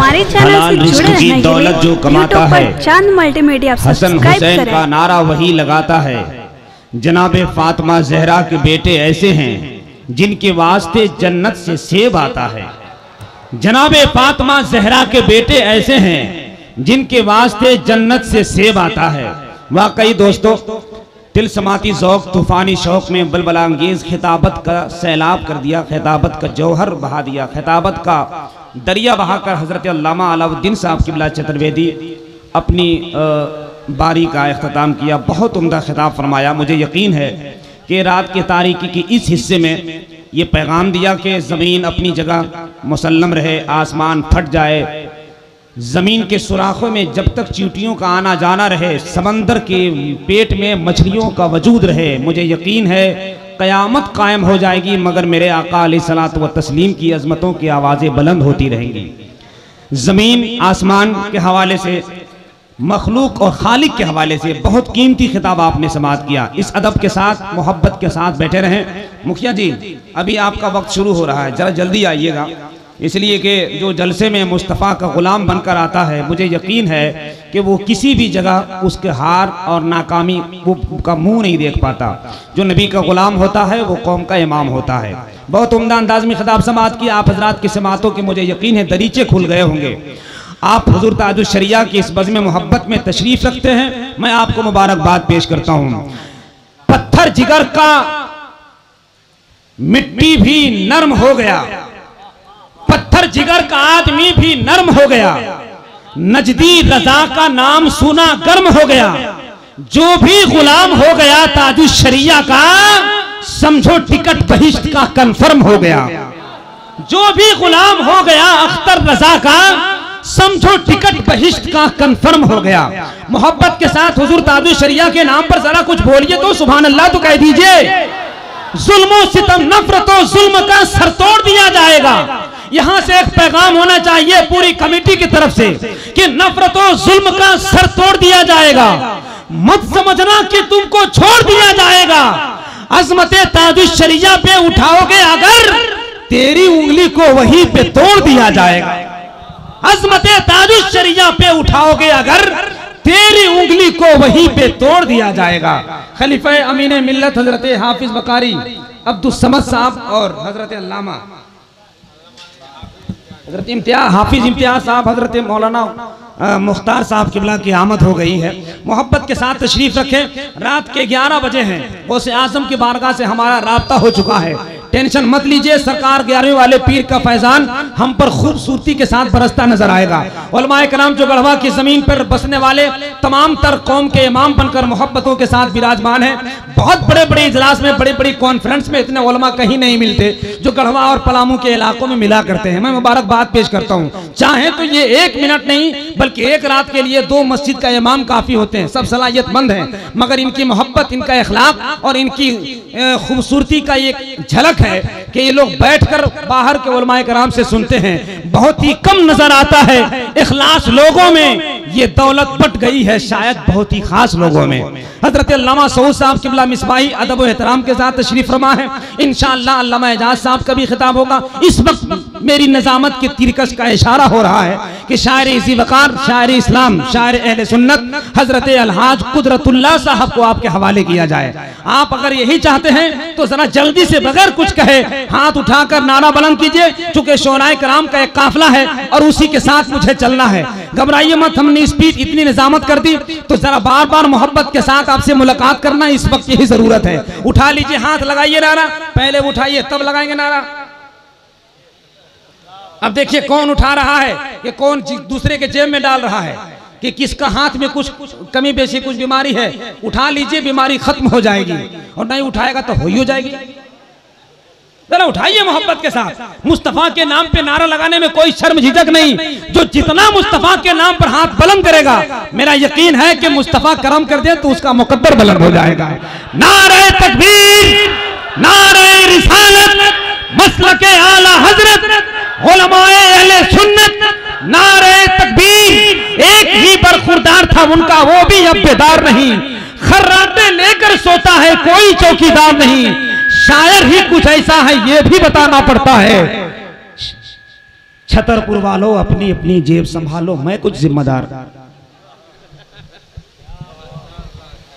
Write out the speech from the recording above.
हमारे चैनल से जुड़े रहने के लिए जो कमाता है चांद मल्टीमीडिया हसन हुसैन का नारा वही लगाता है। जनाबे फातिमा जहरा के बेटे ऐसे हैं जिनके वास्ते जन्नत से सेब आता है। जनाबे फातिमा जहरा के बेटे ऐसे हैं जिनके वास्ते जन्नत से सेब आता है। वाकई दोस्तों, दिल समाती ज़ौक़ तूफ़ानी शौक़ में बलबला अंगेज़ खिताबत का सैलाब कर दिया, खिताबत का जौहर बहा दिया, खिताबत का दरिया बहाकर हज़रत अल्लामा अलाउद्दीन साहब क़िबला चतुर्वेदी अपनी बारी का इख्तिताम किया। बहुत उम्दा खिताब फरमाया। मुझे यकीन है कि रात के तारीकी के इस हिस्से में ये पैगाम दिया कि ज़मीन अपनी जगह मुसल्लम रहे, आसमान फट जाए, ज़मीन के सुराखों में जब तक चींटियों का आना जाना रहे, समंदर के पेट में मछलियों का वजूद रहे, मुझे यकीन है क़यामत कायम हो जाएगी, मगर मेरे आका अलैहिस्सलातु व तस्लीम की अज़मतों की आवाज़ें बुलंद होती रहेंगी। ज़मीन आसमान के हवाले से, मखलूक और खालिक के हवाले से बहुत कीमती खिताब आपने समाअत किया। इस अदब के साथ, मोहब्बत के साथ बैठे रहें। मुखिया जी, अभी आपका वक्त शुरू हो रहा है, ज़रा जल्दी आइएगा, इसलिए कि जो जलसे में मुस्तफ़ा का ग़ुलाम बनकर आता है, मुझे यकीन है कि वो किसी भी जगह उसके हार और नाकामी वो का मुंह नहीं देख पाता। जो नबी का ग़ुलाम होता है वो कौम का इमाम होता है। बहुत उम्दा अंदाज में खिताब समाअत किया। आप हज़रात की समाअतों के मुझे यकीन है दरीचे खुल गए होंगे। आप हुज़ूर ताजुश शरिया की इस बज़्म मोहब्बत में तशरीफ़ रखते हैं, मैं आपको मुबारकबाद पेश करता हूँ। पत्थर जिगर का मिट्टी भी नर्म हो गया, पत्थर जिगर का आदमी भी नर्म हो गया, नजदी रजा का नाम सुना गर्म हो गया, जो भी गुलाम हो गया ताजुश शरिया का, समझो टिकट बहिश्त का कंफर्म हो गया। जो भी गुलाम हो गया अख्तर रजा का, समझो टिकट बहिश्त का कंफर्म हो गया। मोहब्बत के साथ हुजूर ताजुश शरिया के नाम पर जरा कुछ बोलिए तो सुभान अल्लाह तो कह दीजिए। जुल्म सितम नफरतों जुल्म का सर तोड़ दिया जाएगा। यहां से एक पैगाम होना चाहिए पूरी कमेटी की तरफ से कि नफरतों जुल्म का सर तोड़ दिया जाएगा। मत समझना कि तुमको छोड़ दिया जाएगा। अज़मते ताजुश शरिया पे उठाओगे अगर, तेरी उंगली को वहीं पे तोड़ दिया जाएगा। अज़मते ताजुश शरिया पे उठाओगे अगर, तेरी उंगली को वहीं पे तोड़ दिया जाएगा। खलीफा अमीन मिल्लत हजरत हाफिज बकारी अब्दुल समद साहब और हजरत अल्लामा हजरत इम्तियाज हाफिज इम्तियाज साहब, हजरत मौलाना मुख्तार साहब क़िबला की आमद हो गई है। मोहब्बत के साथ तशरीफ रखें। रात के 11 बजे हैं, गौसे आज़म की बारगाह से हमारा राब्ता हो चुका है। टेंशन मत लीजिए, सरकार 11वें वाले पीर का फैजान हम पर खूबसूरती के साथ बरसता नजर आएगा। उलमाए कराम जो गढ़वा की जमीन पर बसने वाले तमाम तर कौम के इमाम बनकर मोहब्बतों के साथ विराजमान है। बहुत बड़े बड़े इजलास में, बड़े बड़ी कॉन्फ्रेंस में इतने उलमा कहीं नहीं मिलते जो गढ़वा और पलामू के इलाकों में मिला करते हैं। मैं मुबारकबाद पेश करता हूँ। चाहे तो ये 1 मिनट नहीं बल्कि एक रात के लिए 2 मस्जिद का इमाम काफी होते हैं, सब सलाहियतमंद हैं, मगर इनकी मोहब्बत, इनका इखलाक और इनकी खूबसूरती का एक झलक है कि ये लोग बैठकर बाहर के उलमाए कराम से सुनते हैं। बहुत ही कम नजर आता है इखलास लोगों में, ये दौलत बट गई है शायद बहुत ही खास लोगों में। हजरत अल्लामा सऊद साहब क़िबला मिसबाही अदब व एहतराम के साथ तशरीफ फरमा है। इंशाअल्लाह अल्लामा एजाज साहब का भी खिताब होगा। इस वक्त मेरी निजामत की तिरकश का इशारा हो रहा है कि शायर इसी वकार, शायर इस्लाम, शायर अहले सुन्नत हजरत अलहाज कुदरतुल्लाह साहब को आपके हवाले किया जाए। आप अगर यही चाहते हैं तो जरा जल्दी से बगैर कुछ कहे हाथ उठाकर नारा बुलंद कीजिए, चूंकि शोनाए कराम का एक काफिला है और उसी के साथ मुझे चलना है। घबराइए मत, हमने स्पीच इतनी निजामत कर दी तो जरा बार बार मोहब्बत के साथ आपसे मुलाकात करना इस वक्त यही जरूरत है। उठा लीजिए, हाथ लगाइए, नारा पहले उठाइए तब लगाएंगे नारा। अब देखिए कौन उठा रहा है कि कौन दूसरे के जेब में डाल रहा है, कि किसका हाथ में कुछ कमी बेशी, कुछ बीमारी है। उठा लीजिए, बीमारी खत्म हो जाएगी, और नहीं उठाएगा तो हो जाएगी। जरा उठाइए मोहब्बत के साथ। मुस्तफा के नाम पे नारा लगाने में कोई शर्म झिझक नहीं। जो जितना मुस्तफा के नाम पर हाथ बुलंद करेगा, मेरा यकीन है कि मुस्तफा करम कर दे तो उसका मुकद्दर बुलंद हो जाएगा। नारे तकबीर, नारे रिसालत, मसलके आला हजरत, उलमाए अहले सुन्नत, नारे तकबीर। एक ही बरखुरदार था उनका, वो भी अब बेदार नहीं। खर्राटे लेकर सोता है, कोई चौकीदार नहीं। शायर ही कुछ ऐसा है ये भी बताना पड़ता है। छतरपुर वालों अपनी अपनी जेब संभालो, मैं कुछ जिम्मेदार